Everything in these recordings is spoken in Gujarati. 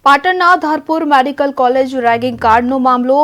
પાટણના ધારપુર મેડિકલ કોલેજ રેગિંગ કાંડનો મામલો।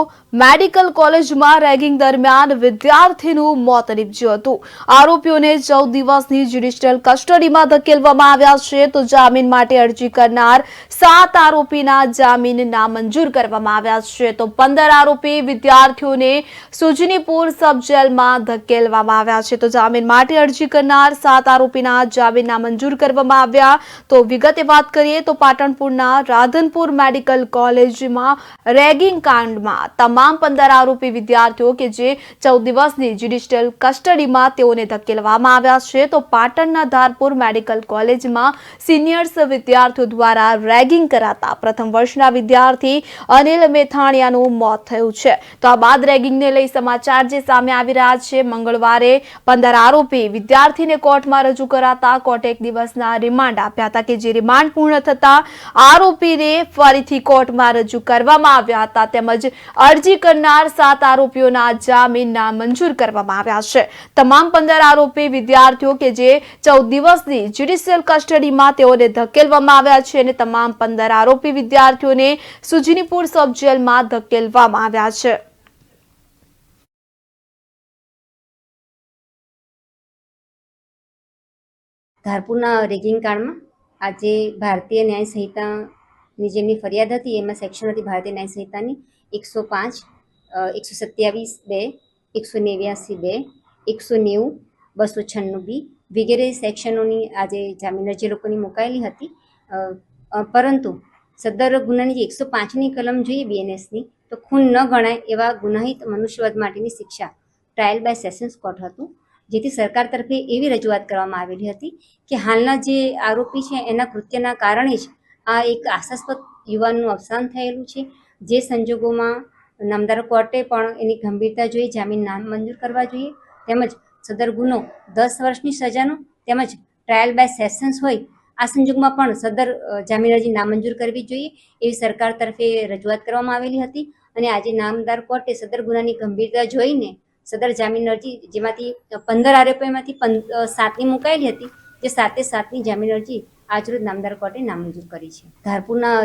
મેડિકલ કોલેજમાં રેગિંગ દરમિયાન વિદ્યાર્થીનું મોત નીપજ્યું હતું। આરોપીઓને 14 દિવસની જ્યુડિશિયલ કસ્ટડીમાં ધકેલવામાં આવ્યા છે, તો જામીન માટે અરજી કરનાર 7 આરોપીના જામીન નામંજૂર કરવામાં આવ્યા છે, તો 15 આરોપી વિદ્યાર્થીઓને સુજનીપુર સબ જેલમાં ધકેલવામાં આવ્યા છે। તો જામીન માટે અરજી કરનાર 7 આરોપીના જામીન નામંજૂર કરવામાં આવ્યા। તો વિગતે વાત કરીએ તો પાટણપુરના રાધનપુર મેડિકલ કોલેજમાં રેગિંગ કાંડમાં તમામ 15 આરોપી વિદ્યાર્થીઓ કે જે 14 દિવસની જ્યુડિશિયલ કસ્ટડીમાં તેઓને ધકેલવામાં આવ્યા છે। તો પાટણના ધારપુર મેડિકલ કોલેજમાં સિનિયર્સ વિદ્યાર્થીઓ દ્વારા રેગિંગ કરાતા પ્રથમ વર્ષના વિદ્યાર્થી અનિલ મેથાણિયાનું મોત થયું છે। તો આ બાદ રેગિંગને લઈ સમાચાર જે સામે આવી રહ્યા છે। મંગળવારે 15 આરોપી વિદ્યાર્થીને કોર્ટમાં રજૂ કરાતા કોર્ટે 1 દિવસના રિમાન્ડ આપ્યા હતા કે જે રિમાન્ડ પૂર્ણ થતા આરોપીને ફરીથી કોર્ટમાં રજૂ કરવામાં આવ્યા હતા, તેમજ અરજી કરનાર 7 આરોપીઓના જામીન નામંજૂર કરવામાં આવ્યા છે। તમામ 15 આરોપી વિદ્યાર્થીઓ કે જે 14 દિવસની જ્યુડિશિયલ કસ્ટડીમાં તેઓને ધકેલવામાં આવ્યા છે અને તમામ 15 આરોપી વિદ્યાર્થીઓને સુજનીપુર સબ જેલમાં ધકેલવામાં આવ્યા છે। ધારપુરના રેગિંગ કાંડમાં આજે ભારતીય ન્યાય સંહિતાની જેમની ફરિયાદ હતી એમાં સેક્શન હતી ભારતીય ન્યાય સંહિતાની 105, 127(2), 189(2), 190, 296B વગેરે સેક્શનોની આજે જામીન અરજી લોકોની મુકાયેલી હતી, પરંતુ સદર ગુનાની જે 105ની કલમ જોઈએ બીએનએસની, તો ખૂન ન ગણાય એવા ગુનાહિત મનુષ્યવધ માટેની શિક્ષા ટ્રાયલ બાય સેશન્સ કોર્ટ હતું, જેથી સરકાર તરફે એવી રજૂઆત કરવામાં આવેલી હતી કે હાલના જે આરોપી છે એના કૃત્યના કારણે જ આ એક આશાસ્પદ યુવાનનું અવસાન થયેલું છે। જે સંજોગોમાં નામદાર કોર્ટે પણ એની ગંભીરતા જોઈ જામીન નામંજૂર કરવા જોઈએ, તેમજ સદર ગુનો 10 વર્ષની સજાનો તેમજ ટ્રાયલ બાય સેશન્સ હોય આ સંજોગમાં પણ સદર જામીન અરજી નામંજૂર કરવી જોઈએ એવી સરકાર તરફે રજૂઆત કરવામાં આવેલી હતી। અને આજે નામદાર કોર્ટે સદર ગુનાની ગંભીરતા જોઈને સદર જામીન અરજી, જેમાંથી 15 આરોપીમાંથી 7ની મુકાયેલી હતી, જે 7એ 7ની જામીન અરજી આજરોજ નામદાર કોર્ટે નામંજૂર કરી છે। ધારપુરના